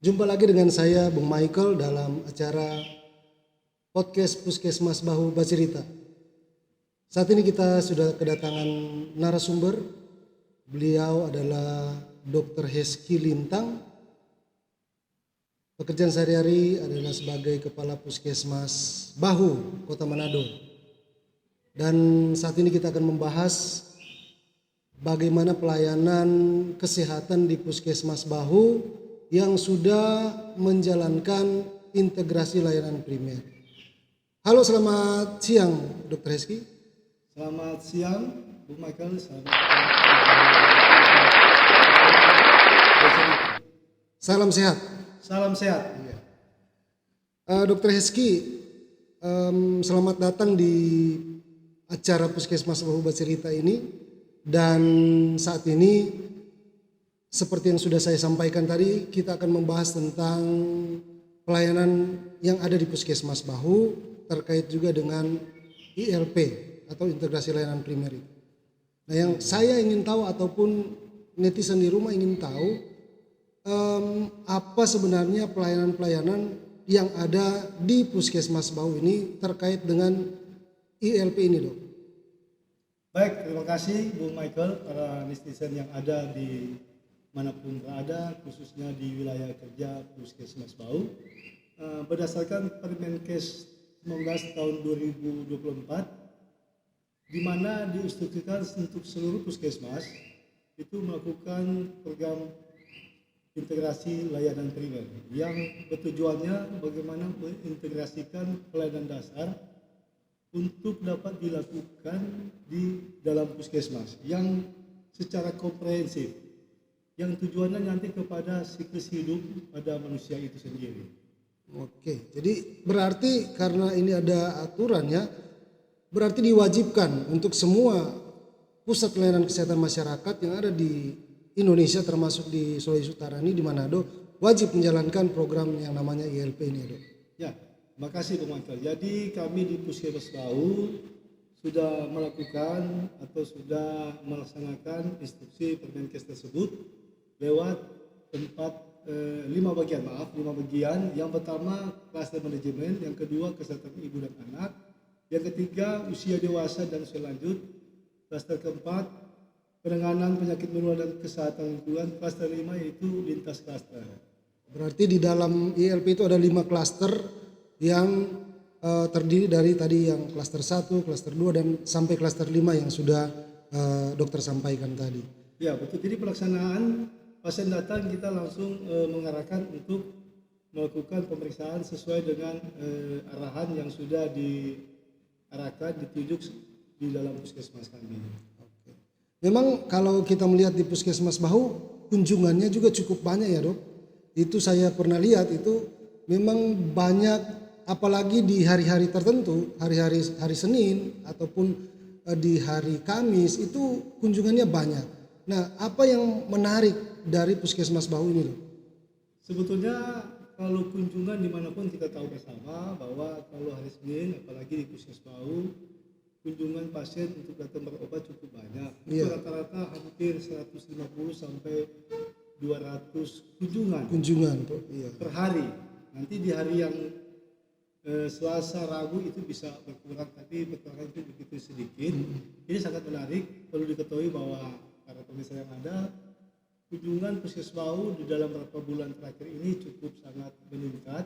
Jumpa lagi dengan saya, Bung Michael, dalam acara podcast Puskesmas Bahu Bercerita. Saat ini kita sudah kedatangan narasumber. Beliau adalah Dr. Heski Lintang. Pekerjaan sehari-hari adalah sebagai Kepala Puskesmas Bahu, Kota Manado. Dan saat ini kita akan membahas bagaimana pelayanan kesehatan di Puskesmas Bahu yang sudah menjalankan integrasi layanan primer. Halo, selamat siang Dr. Heski. Selamat siang Bu Michael. Salam sehat. Salam sehat. Dr. Heski, selamat datang di acara Puskesmas Bahu Bercerita ini. Dan saat ini seperti yang sudah saya sampaikan tadi, kita akan membahas tentang pelayanan yang ada di Puskesmas Bahu terkait juga dengan ILP atau integrasi layanan primer. Nah, yang saya ingin tahu ataupun netizen di rumah ingin tahu, apa sebenarnya pelayanan-pelayanan yang ada di Puskesmas Bahu ini terkait dengan ILP ini, Dok? Baik, terima kasih Bu Michael, para netizen yang ada di manapun berada, khususnya di wilayah kerja Puskesmas Bahu. Berdasarkan Permenkes 19 tahun 2024, di mana diinstruksikan untuk seluruh puskesmas itu melakukan program integrasi layanan primer yang bertujuannya bagaimana mengintegrasikan pelayanan dasar untuk dapat dilakukan di dalam puskesmas yang secara komprehensif, yang tujuannya nanti kepada siklus hidup pada manusia itu sendiri. Oke, jadi berarti karena ini ada aturannya, berarti diwajibkan untuk semua pusat layanan kesehatan masyarakat yang ada di Indonesia termasuk di Sulawesi Utara ini, di Manado, wajib menjalankan program yang namanya ILP ini, Dok. Ya, terima kasih Bung Michael. Jadi kami di Puskesmas Bahu sudah melakukan atau sudah melaksanakan instruksi Permenkes tersebut lewat lima bagian. Yang pertama klaster manajemen, yang kedua kesehatan ibu dan anak, yang ketiga usia dewasa dan usia lanjut, klaster keempat penanganan penyakit menular dan kesehatan lingkungan, klaster 5 yaitu lintas klaster. Berarti di dalam ILP itu ada 5 klaster yang terdiri dari tadi yang klaster 1, klaster 2 dan sampai klaster 5 yang sudah dokter sampaikan tadi. Ya betul, jadi pelaksanaan pasien datang kita langsung mengarahkan untuk melakukan pemeriksaan sesuai dengan arahan yang sudah diarahkan, ditunjuk di dalam puskesmas kami. Oke. Memang kalau kita melihat di Puskesmas Bahu kunjungannya juga cukup banyak ya, Dok. Itu saya pernah lihat itu memang banyak, apalagi di hari-hari tertentu, hari Senin ataupun di hari Kamis itu kunjungannya banyak. Nah, apa yang menarik dari Puskesmas Bahu ini, Dok? Sebetulnya kalau kunjungan dimanapun kita tahu bersama bahwa kalau hari Senin, apalagi di Puskesmas Bahu, kunjungan pasien untuk datang berobat cukup banyak. Itu rata-rata hampir 150 sampai 200 kunjungan per hari. Nanti di hari yang Selasa, Rabu itu bisa berkurang, tapi berkurang itu begitu sedikit. Ini sangat menarik. Perlu diketahui bahwa para pemirsa yang ada, kunjungan Puskesmas Bahu di dalam beberapa bulan terakhir ini cukup sangat meningkat.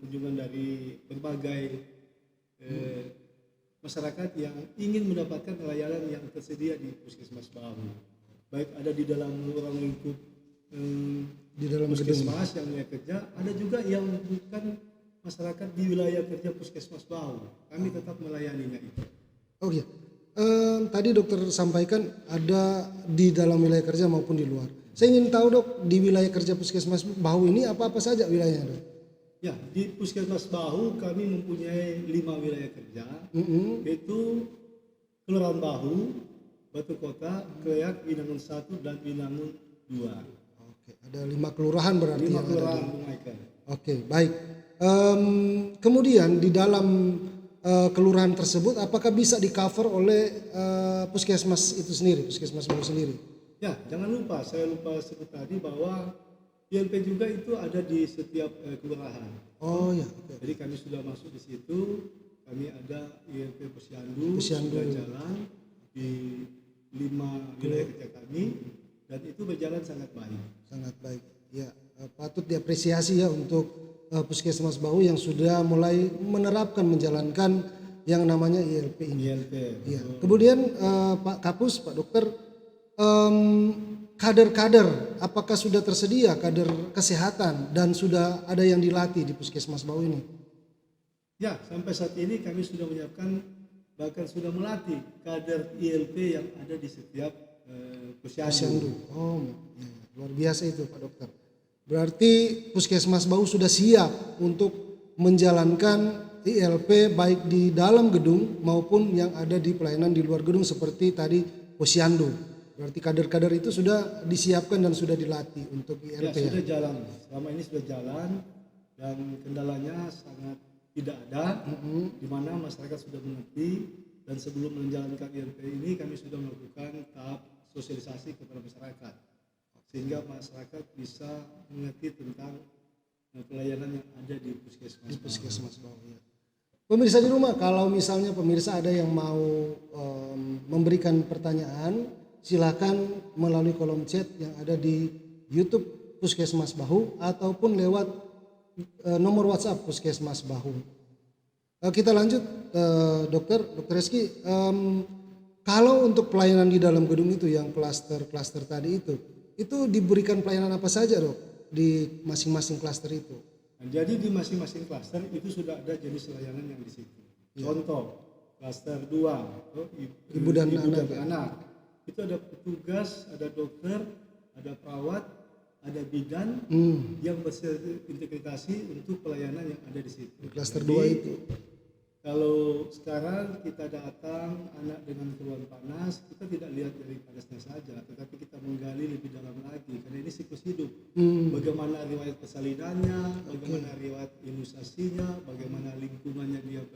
Kunjungan dari berbagai masyarakat yang ingin mendapatkan layanan yang tersedia di Puskesmas Bahu, baik ada di dalam ruang lingkup di dalam puskesmas yang wilayah kerja, ada juga yang bukan masyarakat di wilayah kerja Puskesmas Bahu. Kami tetap melayaninya itu. Oh iya, tadi dokter sampaikan ada di dalam wilayah kerja maupun di luar. Saya ingin tahu, Dok, di wilayah kerja Puskesmas Bahu ini apa-apa saja wilayahnya, Dok? Ya, di Puskesmas Bahu kami mempunyai 5 wilayah kerja, yaitu Kelurahan Bahu, Batu Kota, Kleak, Binangun 1 dan Binangun 2. Oke, ada 5 kelurahan berarti. 5 kelurahan, Bu Michael. Oke, baik. Kemudian di dalam kelurahan tersebut apakah bisa di-cover oleh puskesmas itu sendiri, Puskesmas Bahu sendiri? Ya, jangan lupa, saya lupa sebut tadi bahwa ILP juga itu ada di setiap kelurahan. Oh ya. Oke. Jadi kami sudah masuk di situ, kami ada ILP Posyandu, Posyandu. sudah jalan di 5 wilayah kerja kami, dan itu berjalan sangat baik. Sangat baik. Ya, patut diapresiasi ya untuk Puskesmas Bahu yang sudah mulai menerapkan menjalankan yang namanya ILP ini. ILP. Ya. Kemudian Pak Kapus, Pak Dokter, kader-kader apakah sudah tersedia kader kesehatan dan sudah ada yang dilatih di Puskesmas Bahu ini? Ya, sampai saat ini kami sudah menyiapkan, bahkan sudah melatih kader ILP yang ada di setiap Posyandu. Posyandu. Oh, ya, luar biasa itu Pak Dokter. Berarti Puskesmas Bahu sudah siap untuk menjalankan ILP baik di dalam gedung maupun yang ada di pelayanan di luar gedung seperti tadi Posyandu. Berarti kader-kader itu sudah disiapkan dan sudah dilatih untuk Ya, ILP ya. sudah jalan. Selama ini sudah jalan dan kendalanya sangat tidak ada, di mana masyarakat sudah mengerti, dan sebelum menjalankan ILP ini kami sudah melakukan tahap sosialisasi kepada masyarakat sehingga masyarakat bisa mengerti tentang pelayanan yang ada di Puskesmas. Puskesmas Bahu ya. Pemirsa di rumah, kalau misalnya pemirsa ada yang mau memberikan pertanyaan, silakan melalui kolom chat yang ada di YouTube Puskesmas Bahu ataupun lewat nomor WhatsApp Puskesmas Bahu. Kita lanjut, Dokter Reski. Kalau untuk pelayanan di dalam gedung itu yang klaster tadi itu diberikan pelayanan apa saja dok di masing-masing klaster itu? Nah, jadi di masing-masing klaster itu sudah ada jenis layanan yang di situ. Contoh, klaster 2, Ibu dan anak. Itu ada petugas, ada dokter, ada perawat, ada bidan yang berintegrasi untuk pelayanan yang ada di situ. Klaster Jadi, 2 itu. Kalau sekarang kita datang anak dengan keluhan panas, kita tidak lihat dari panasnya saja, tetapi kita menggali lebih dalam lagi karena ini siklus hidup. Bagaimana riwayat persalinannya, bagaimana riwayat imunisasinya, bagaimana lingkungannya dia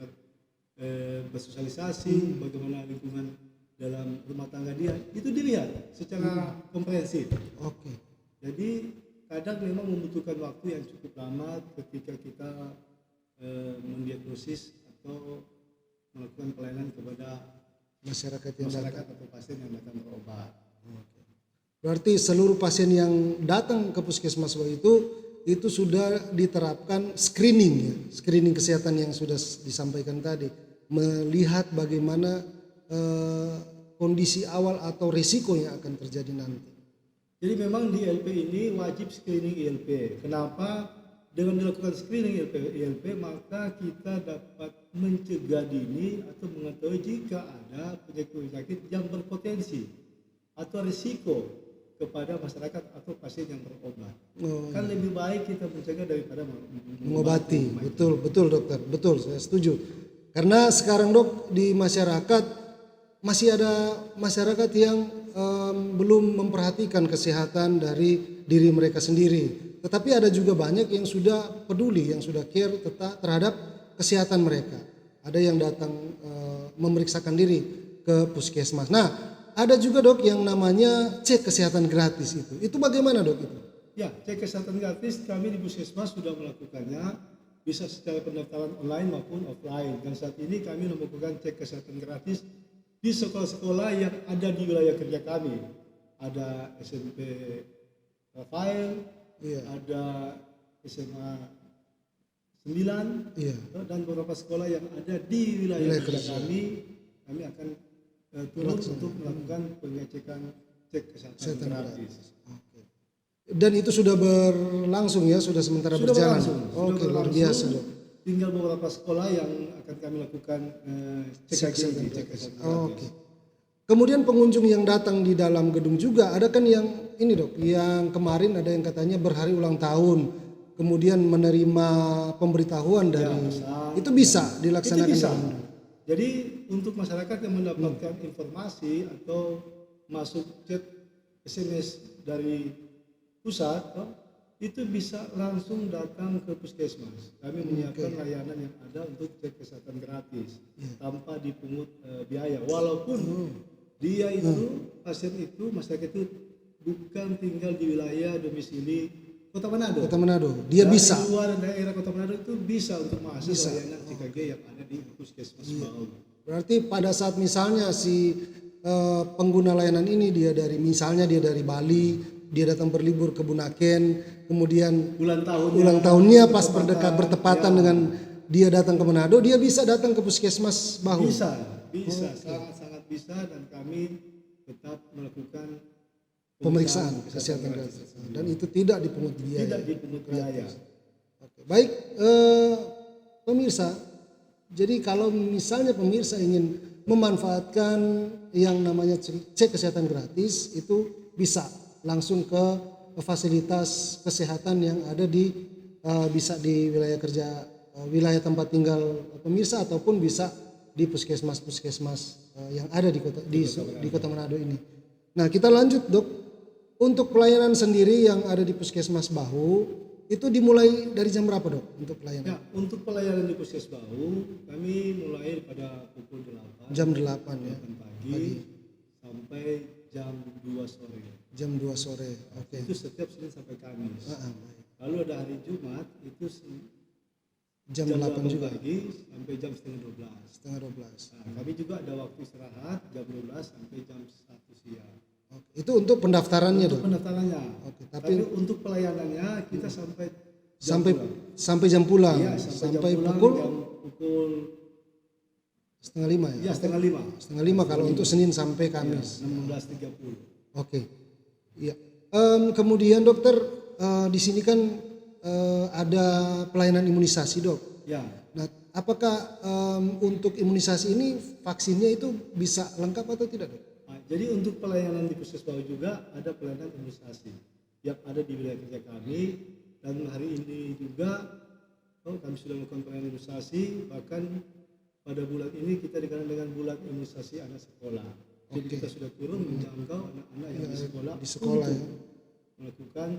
bersosialisasi, bagaimana lingkungan dalam rumah tangga dia, itu dilihat secara komprehensif. Oke. Jadi kadang memang membutuhkan waktu yang cukup lama ketika kita mendiagnosis atau melakukan pelayanan kepada Masyarakat yang masyarakat atau pasien yang datang berobat. Berarti seluruh pasien yang datang ke Puskesmas Bahu itu sudah diterapkan screening ya, screening kesehatan yang sudah disampaikan tadi, melihat bagaimana kondisi awal atau risiko yang akan terjadi nanti. Jadi memang di ILP ini wajib screening ILP. Kenapa? Dengan dilakukan screening ILP maka kita dapat mencegah dini atau mengetahui jika ada penyakit-penyakit yang berpotensi atau risiko kepada masyarakat atau pasien yang berobat. Kan lebih baik kita mencegah daripada Mengobati. Betul dokter, betul, saya setuju. Karena sekarang dok di masyarakat masih ada masyarakat yang belum memperhatikan kesehatan dari diri mereka sendiri. Tetapi ada juga banyak yang sudah peduli, yang sudah care terhadap kesehatan mereka. Ada yang datang memeriksakan diri ke puskesmas. Nah, ada juga dok yang namanya cek kesehatan gratis itu. Itu bagaimana dok itu? Ya, cek kesehatan gratis kami di puskesmas sudah melakukannya, bisa secara pendaftaran online maupun offline. Dan saat ini kami melakukan cek kesehatan gratis di sekolah-sekolah yang ada di wilayah kerja kami. Ada SMP Rafael, ada SMA 9, dan beberapa sekolah yang ada di wilayah kerja kami akan turun untuk melakukan pengecekan cek kesehatan gratis. Oke. Dan itu sudah berlangsung ya, sudah sementara berjalan. Oke, luar biasa dok. Tinggal beberapa sekolah yang akan kami lakukan cek kesehatan gratis. Oke. Kemudian pengunjung yang datang di dalam gedung juga ada kan yang ini dok, yang kemarin ada yang katanya berhari ulang tahun, kemudian menerima pemberitahuan dari itu bisa dilaksanakan. Itu bisa. Jadi untuk masyarakat yang mendapatkan informasi atau masuk chat SMS dari pusat, itu bisa langsung datang ke puskesmas. Kami menyiapkan layanan yang ada untuk cek kesehatan gratis tanpa dipungut biaya. Walaupun dia itu pasien itu masyarakat itu bukan tinggal di wilayah domisili Kota Manado. Kota Manado. Dia Dari bisa. luar daerah Kota Manado itu bisa untuk masuk layanan CKG yang ada di Puskesmas Bau. Berarti pada saat misalnya si pengguna layanan ini dia dari Bali, dia datang berlibur ke Bunaken, kemudian ulang tahunnya pas bertepatan dengan dia datang ke Manado, dia bisa datang ke Puskesmas Bahu. Bisa, sangat bisa, dan kami tetap melakukan Pemeriksaan kesehatan gratis. Dan itu tidak dipungut biaya. Tidak dipungut biaya. Oke. Baik, pemirsa. Jadi kalau misalnya pemirsa ingin memanfaatkan yang namanya cek kesehatan gratis, itu bisa langsung ke fasilitas kesehatan yang ada bisa di wilayah kerja, wilayah tempat tinggal pemirsa, ataupun bisa di puskesmas yang ada di kota Manado ini. Nah, kita lanjut, Dok. Untuk pelayanan sendiri yang ada di Puskesmas Bahu itu dimulai dari jam berapa, Dok? Untuk pelayanan? Ya, untuk pelayanan di Puskesmas Bahu kami mulai pada pukul 8. Jam 8 ya. Pagi sampai jam 2 sore. Jam 2 sore. Oke. Itu setiap Senin sampai Kamis. Baik. Lalu ada hari Jumat itu jam 8 juga pagi sampai jam setengah 12. Nah, kami juga ada waktu istirahat jam 12 sampai jam 1 siang. Oke. Itu untuk pendaftarannya, Dok? Pendaftarannya. Oke, tapi untuk pelayanannya kita sampai jam pulang. Iya, sampai jam pukul setengah 5 ya? Iya, setengah 5. Setengah 5 kalau untuk Senin sampai Kamis. 16.30. Oke. Iya. Kemudian dokter, di sini kan ada pelayanan imunisasi, Dok. Ya. Nah, apakah untuk imunisasi ini vaksinnya itu bisa lengkap atau tidak, Dok? Nah, jadi untuk pelayanan di Puskesmas Bahu juga ada pelayanan imunisasi yang ada di wilayah kerja kami, dan hari ini juga kami sudah melakukan pelayanan imunisasi. Bahkan pada bulan ini kita dikenal dengan bulan imunisasi anak sekolah. Jadi kita sudah turun menjangkau anak-anak yang di sekolah untuk melakukan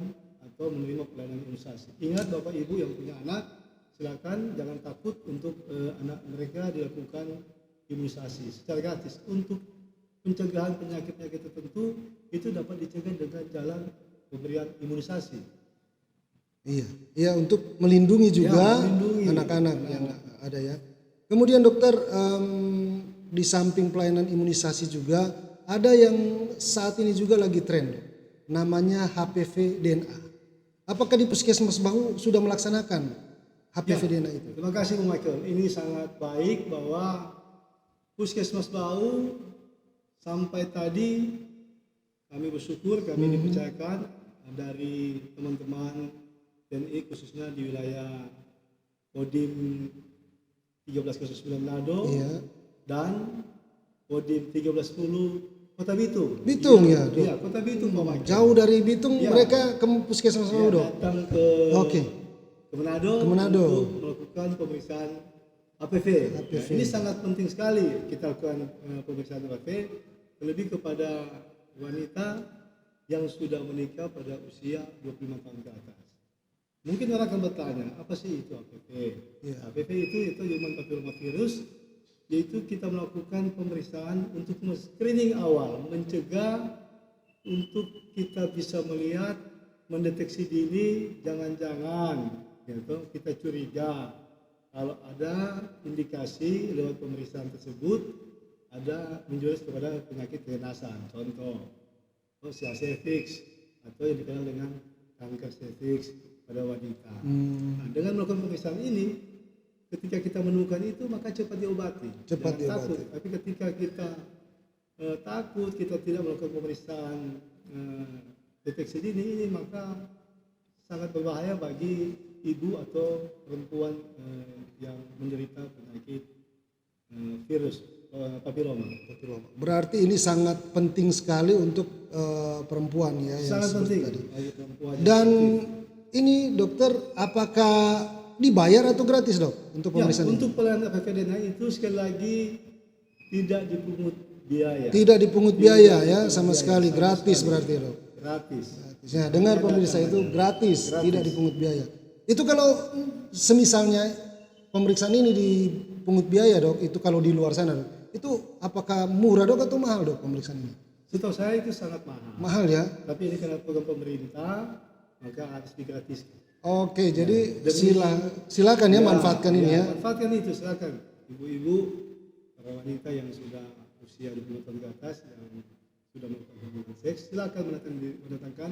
atau menerima pelayanan imunisasi. Ingat Bapak Ibu yang punya anak, silakan jangan takut untuk anak mereka dilakukan imunisasi secara gratis. Untuk pencegahan penyakit-penyakit tertentu itu dapat dicegah dengan jalan pemberian imunisasi. Iya, untuk melindungi juga anak-anak yang ada ya. Kemudian dokter, di samping pelayanan imunisasi juga ada yang saat ini juga lagi tren, namanya HPV DNA. Apakah di Puskesmas Bahu sudah melaksanakan HPV DNA itu? Terima kasih Bu Michael. Ini sangat baik bahwa Puskesmas Bahu sampai tadi kami bersyukur kami dipercayakan dari teman-teman TNI khususnya di wilayah Kodim 1309 Manado dan Kodim 1310 Kota Bitung. Bitung ya, Iya, Kota Bitung Pak Michael. Jauh dari Bitung mereka ke Puskesmas Bahu, Dok. Datang ke Manado untuk melakukan pemeriksaan HPV. Nah, ini sangat penting sekali kita lakukan pemeriksaan HPV, terlebih kepada wanita yang sudah menikah pada usia 25 tahun ke atas. Mungkin orang akan bertanya, apa sih itu HPV? HPV itu human papillomavirus, yaitu kita melakukan pemeriksaan untuk screening awal, mencegah untuk kita bisa melihat, mendeteksi dini, jangan-jangan gitu, kita curiga kalau ada indikasi lewat pemeriksaan tersebut ada menjurus kepada penyakit kegenasan, contoh usia cervix atau yang dikenal dengan kanker cervix pada wanita. Nah, dengan melakukan pemeriksaan ini, ketika kita menemukan itu maka cepat diobati. Takut. Tapi ketika kita takut, kita tidak melakukan pemeriksaan deteksi dini ini, maka sangat berbahaya bagi ibu atau perempuan yang menderita penyakit virus papiloma. Berarti ini sangat penting sekali untuk perempuan ya. Sangat penting tadi. bagi perempuan. Dan ini dokter, apakah dibayar atau gratis, Dok, untuk pemeriksaan? Untuk pelayanan HPV DNA itu sekali lagi tidak dipungut biaya. Tidak dipungut biaya ya, sama sekali gratis berarti, Dok. Gratis. Ya, dengar pemirsa, itu gratis, tidak dipungut biaya. Itu kalau semisalnya pemeriksaan ini dipungut biaya, Dok, itu kalau di luar sana, Dok, itu apakah murah, Dok, atau mahal, Dok, pemeriksaan ini? Setahu saya itu sangat mahal. Mahal ya? Tapi ini karena program pemerintah, maka harus digratiskan. Oke, jadi demi- silakan ya manfaatkan ini ya. Manfaatkan itu, silakan. Ibu-ibu, para wanita yang sudah usia 20 tahun ke atas yang sudah melakukan hubungan seks, silakan mendatangkan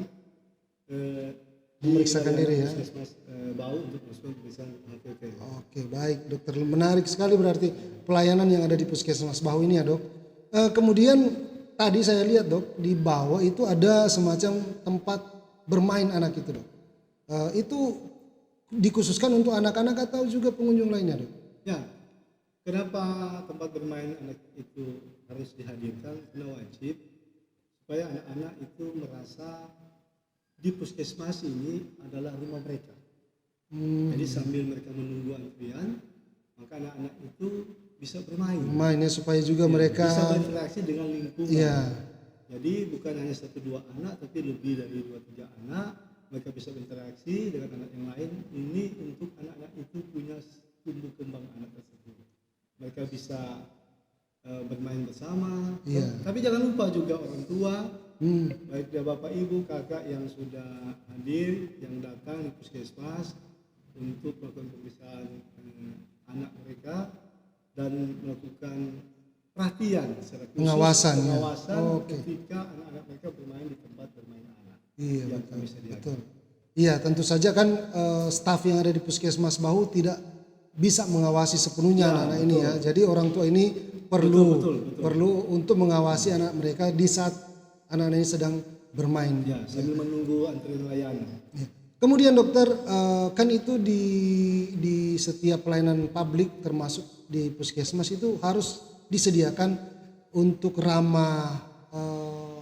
Memeriksakan diri ya. Puskesmas Bau untuk melakukan pemeriksaan HPV. Oke, baik dokter. Menarik sekali berarti pelayanan yang ada di Puskesmas Bahu ini ya dok. Kemudian tadi saya lihat dok, di bawah itu ada semacam tempat bermain anak itu dok. Itu dikhususkan untuk anak-anak atau juga pengunjung lainnya dok? Ya, kenapa tempat bermain anak itu harus dihadirkan? Karena wajib supaya anak-anak itu merasa di puskesmas ini adalah rumah mereka. Jadi sambil mereka menunggu antrian, maka anak-anak itu bisa bermain. Mainnya supaya juga mereka bisa berinteraksi dengan lingkungan. Iya. Jadi bukan hanya 1-2 anak, tapi lebih dari 2-3 anak. Mereka bisa berinteraksi dengan anak yang lain. Ini untuk anak-anak itu punya tumbuh kembang anak tersebut. Mereka bisa bermain bersama. Iya. Tapi jangan lupa juga orang tua, baik dia bapak ibu kakak yang sudah hadir, yang datang di puskesmas untuk melakukan pemeriksaan anak mereka dan melakukan perhatian secara khusus, Pengawasan Oke. ketika anak-anak mereka bermain di tempat bermain anak. Iya, yang betul, kami sediakan. betul. Iya, tentu saja kan staf yang ada di Puskesmas Bahu tidak bisa mengawasi sepenuhnya anak-anak ini ya. Jadi orang tua ini perlu perlu untuk mengawasi anak mereka di saat anak-anak ini sedang bermain. Ya, sambil menunggu antrian layanan. Ya. Kemudian dokter, kan itu di setiap pelayanan publik termasuk di Puskesmas itu harus disediakan untuk ramah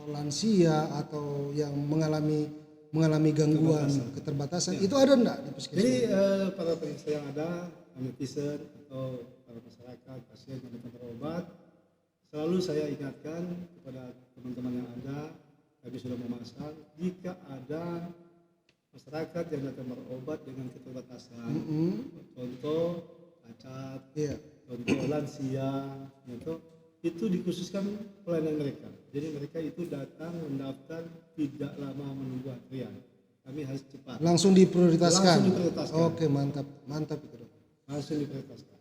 lansia atau yang mengalami gangguan keterbatasan. Itu ada enggak di Puskesmas? Jadi para pemirsa yang ada, netizen atau para masyarakat, pasien yang datang berobat, selalu saya ingatkan kepada teman-teman yang ada, kami sudah memasang, jika ada masyarakat yang datang berobat dengan keterbatasan, contoh cacat, contoh lansia, itu dikhususkan pelayanan mereka. Jadi mereka itu datang mendaftar tidak lama menunggu antrian. Kami harus cepat. Langsung diprioritaskan. Langsung diprioritaskan. Oke, mantap, mantap itu dok. Langsung diprioritaskan.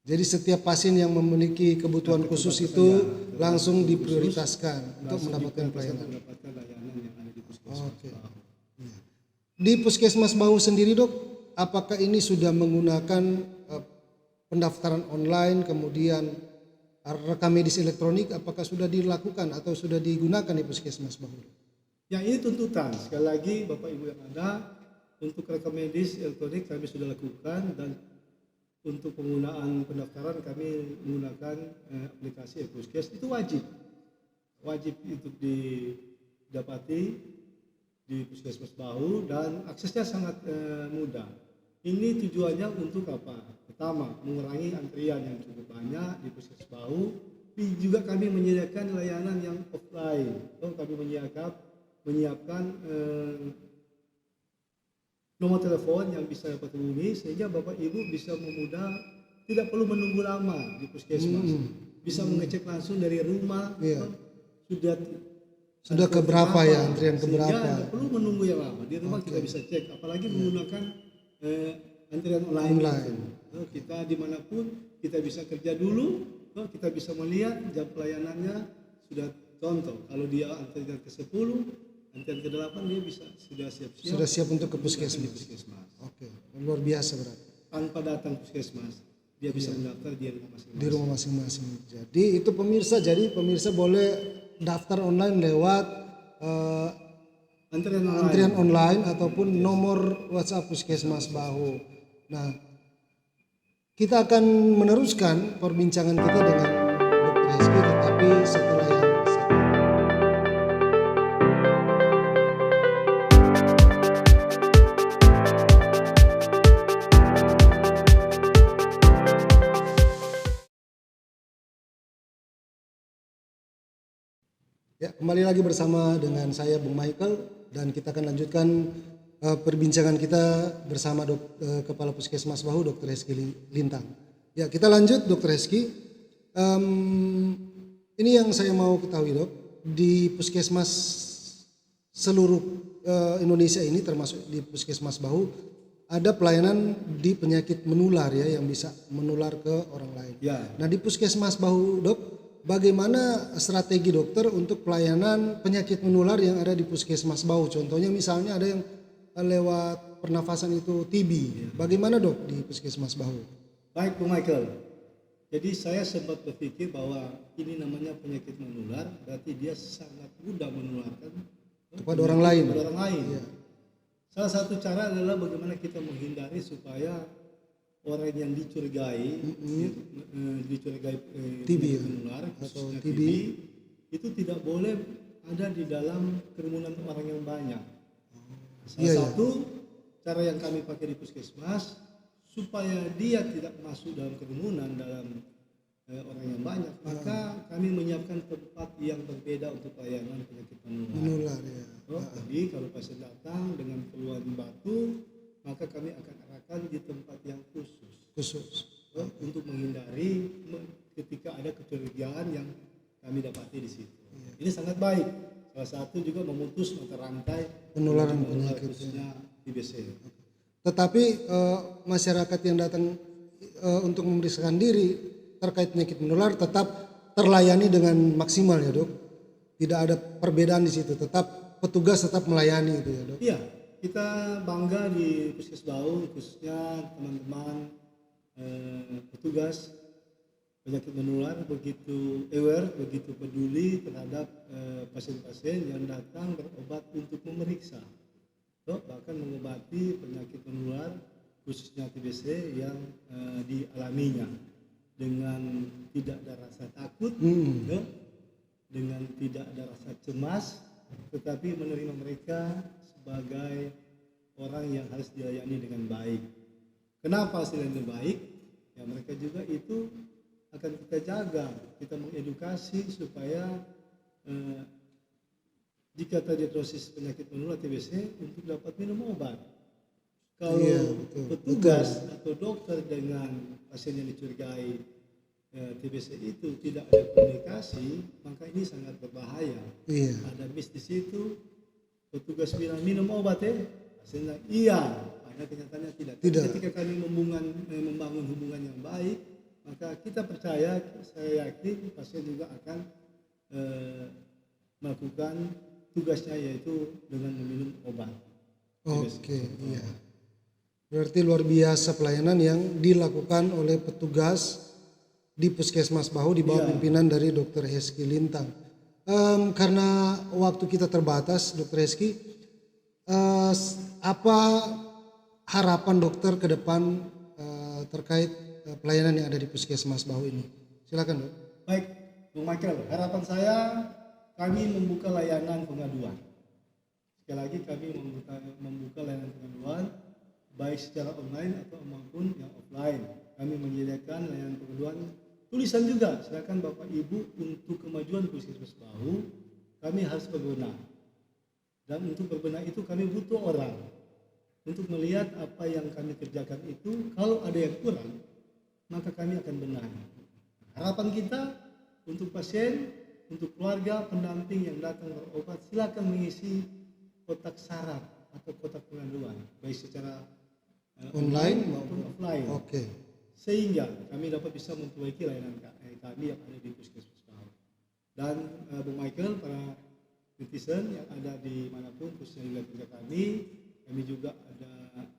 Jadi setiap pasien yang memiliki kebutuhan khusus itu langsung diprioritaskan untuk mendapatkan pelayanan. Mendapatkan layanan yang ada di puskesmas. Oke. Iya. Di Puskesmas Bahu sendiri dok, apakah ini sudah menggunakan pendaftaran online, kemudian rekam medis elektronik, apakah sudah dilakukan atau sudah digunakan di Puskesmas Bahu? Yang ini tuntutan. Sekali lagi Bapak Ibu yang ada, untuk rekam medis elektronik kami sudah lakukan, dan untuk penggunaan pendaftaran kami menggunakan aplikasi e-Puskes. Itu wajib untuk didapati di Puskesmas Bahu dan aksesnya sangat mudah. Ini tujuannya untuk apa? Pertama, mengurangi antrian yang cukup banyak di Puskesmas Bahu. Juga kami menyediakan layanan yang offline. Kami menyiapkan nomor telepon yang bisa dapat hubungi sehingga Bapak Ibu bisa memudah, tidak perlu menunggu lama di Puskesmas. Bisa mengecek langsung dari rumah. Sudah keberapa ya, antrian keberapa? Sehingga tidak perlu menunggu yang lama. Di rumah kita bisa cek, apalagi menggunakan antrian online. Kita dimanapun kita bisa kerja dulu, kita bisa melihat jam pelayanannya. Sudah contoh, kalau dia antrian ke-10, antrian ke-8 dia sudah siap-siap. Sudah siap untuk ke Puskesmas. Puskesmas. Oke, luar biasa berarti. Tanpa datang Puskesmas, dia bisa mendaftar di rumah masing-masing. Di rumah masing-masing. Jadi itu pemirsa boleh daftar online lewat antrian online ataupun nomor WhatsApp Puskesmas Bahu. Nah, kita akan meneruskan perbincangan kita dengan Dr. Hezky, tetapi setelah yang satu. Ya, kembali lagi bersama dengan saya Bung Michael, dan kita akan lanjutkan perbincangan kita bersama Kepala Puskesmas Bahu Dr. Hezky Lintang. Ya, kita lanjut Dr. Hezky. Ini yang saya mau ketahui dok, di Puskesmas seluruh Indonesia ini termasuk di Puskesmas Bahu ada pelayanan di penyakit menular ya yang bisa menular ke orang lain. Ya. Nah di Puskesmas Bahu dok, bagaimana strategi dokter untuk pelayanan penyakit menular yang ada di Puskesmas Bahu? Contohnya misalnya ada yang lewat pernafasan itu TB. Bagaimana dok di Puskesmas Bahu? Baik Bu Michael, jadi saya sempat berpikir bahwa ini namanya penyakit menular, berarti dia sangat mudah menularkan Kepada orang lain. kepada orang lain. Iya. Salah satu cara adalah bagaimana kita menghindari supaya orang yang dicurigai TB penyakit ya? menular, Atau khususnya TB. TB, itu tidak boleh ada di dalam kerumunan orang yang banyak. Salah Iya, iya. satu cara yang kami pakai di Puskesmas supaya dia tidak masuk dalam kerumunan dalam orang yang banyak, maka kami menyiapkan tempat yang berbeda untuk pelayanan penyakit menular. Menular ya. Jadi kalau pasien datang dengan keluhan batu, maka kami akan arahkan di tempat yang khusus untuk menghindari ketika ada kecurigaan yang kami dapati di situ. Ini sangat baik. Salah satu juga memutus mata rantai Penularan menular penyakit, khususnya TBC. Tetapi masyarakat yang datang untuk memeriksakan diri terkait penyakit menular tetap terlayani dengan maksimal ya dok. Tidak ada perbedaan di situ. Tetap petugas tetap melayani itu ya dok. Iya, kita bangga di Puskes Bahu khususnya teman-teman petugas penyakit menular begitu aware, begitu peduli terhadap pasien-pasien yang datang berobat untuk memeriksa. Bahkan mengobati penyakit menular khususnya TBC yang dialaminya dengan tidak ada rasa takut, dengan tidak ada rasa cemas, tetapi menerima mereka sebagai orang yang harus dilayani dengan baik. Kenapa hasilnya baik? Ya mereka juga itu akan kita jaga, kita mengedukasi supaya jika terdiagnosis penyakit menular TBC untuk dapat minum obat. Kalau petugas atau dokter dengan pasien yang dicurigai TBC itu tidak ada komunikasi, maka ini sangat berbahaya. Iya. Ada miss di situ, petugas bilang minum obat pasien bilang iya, pada kenyataannya tidak. Tidak. Ketika kami membangun hubungan yang baik, maka kita percaya, saya yakin pasien juga akan melakukan tugasnya yaitu dengan meminum obat. Oke, iya. Berarti luar biasa pelayanan yang dilakukan oleh petugas di Puskesmas Bahu di bawah pimpinan dari Dr. Heski Lintang. Karena waktu kita terbatas, Dr. Heski, apa harapan dokter ke depan terkait pelayanan yang ada di Puskesmas Bahu ini? Silakan dok. Baik, Bung Michael, harapan saya kami membuka layanan pengaduan. Sekali lagi kami membuka layanan pengaduan baik secara online atau maupun yang offline. Kami menyediakan layanan pengaduan tulisan juga. Silakan Bapak Ibu untuk kemajuan Puskesmas Bahu kami harus berbenah. Dan untuk berbenah itu kami butuh orang untuk melihat apa yang kami kerjakan itu. Kalau ada yang kurang, maka kami akan benahi. Harapan kita untuk pasien, untuk keluarga, pendamping yang datang berobat, silakan mengisi kotak syarat atau kotak pengaduan, baik secara online maupun offline. Oke. Sehingga kami dapat bisa memperbaiki layanan kami yang ada di Puskesmas Bahu. Dan Bung Michael, para netizen yang ada di manapun, khususnya di wilayah kami juga ada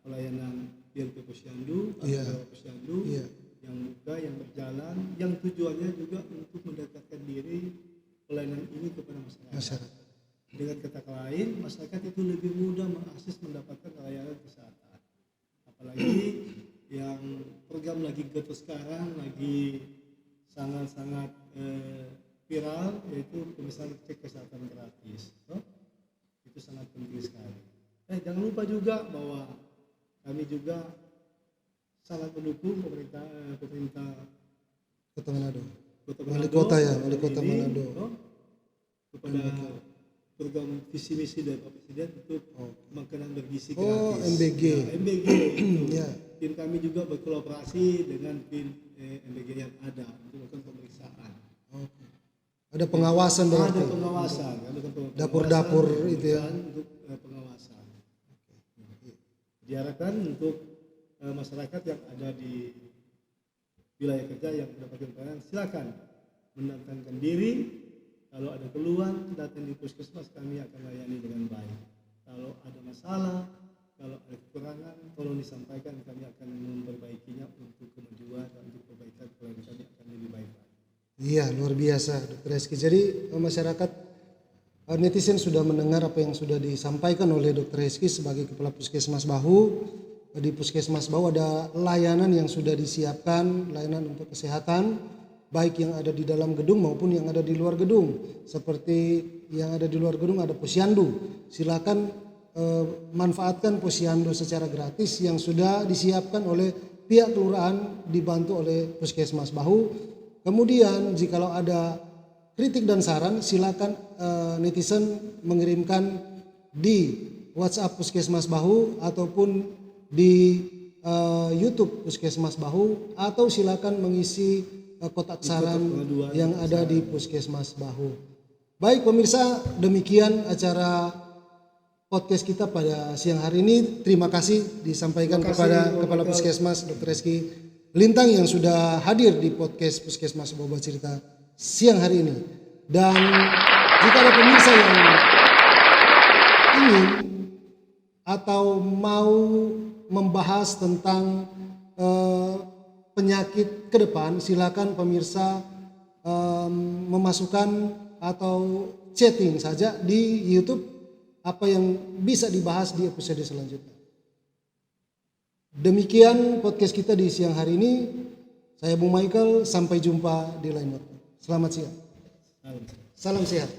pelayanan PLP Posyandu, Posyandu yang buka, yang berjalan, yang tujuannya juga untuk mendekatkan diri pelayanan ini kepada masyarakat. Dengan kata lain, masyarakat itu lebih mudah mengakses mendapatkan layanan kesehatan. Apalagi yang program lagi getar sekarang, lagi sangat-sangat viral, yaitu pemeriksaan cek kesehatan gratis. Itu sangat penting sekali. Jangan lupa juga bahwa kami juga sangat mendukung pemerintah Kota Manado. Wali Kota Manado kepada program visi misi dari Pak Presiden untuk makanan bergizi gratis. MBG. MBG itu. Tim kami juga berkolaborasi dengan tim MBG yang ada untuk melakukan pemeriksaan. Ada pengawasan berarti. Ada pengawasan, Dapur-dapur itu ya. untuk pengawasan. Diharapkan untuk masyarakat yang ada di wilayah kerja yang mendapatkan pelayanan, silakan mendatangkan diri. Kalau ada keluhan, datang di puskesmas, kami akan layani dengan baik. Kalau ada masalah, kalau ada kekurangan, tolong disampaikan, kami akan memperbaikinya untuk kemajuan dan untuk perbaikan pelayanan kami akan lebih baik. Iya, luar biasa Dr. Reski. Jadi masyarakat netizen sudah mendengar apa yang sudah disampaikan oleh Dr. Reski sebagai Kepala Puskesmas Bahu. Di Puskesmas Bahu ada layanan yang sudah disiapkan, layanan untuk kesehatan, baik yang ada di dalam gedung maupun yang ada di luar gedung. Seperti yang ada di luar gedung ada posyandu. Silakan manfaatkan posyandu secara gratis yang sudah disiapkan oleh pihak kelurahan dibantu oleh Puskesmas Bahu. Kemudian jikalau ada kritik dan saran, silakan netizen mengirimkan di WhatsApp Puskesmas Bahu ataupun di YouTube Puskesmas Bahu, atau silakan mengisi kotak saran yang ada di Puskesmas Bahu. Baik pemirsa, demikian acara podcast kita pada siang hari ini. Terima kasih disampaikan kepada Kepala Puskesmas Dr. Reski Lintang yang sudah hadir di podcast Puskesmas Bahu Bercerita siang hari ini. Dan jika ada pemirsa yang ingin atau mau membahas tentang penyakit ke depan, silakan pemirsa memasukkan atau chatting saja di YouTube apa yang bisa dibahas di episode selanjutnya. Demikian podcast kita di siang hari ini. Saya Bung Michael, sampai jumpa di lain waktu. Selamat siang. Salam sehat.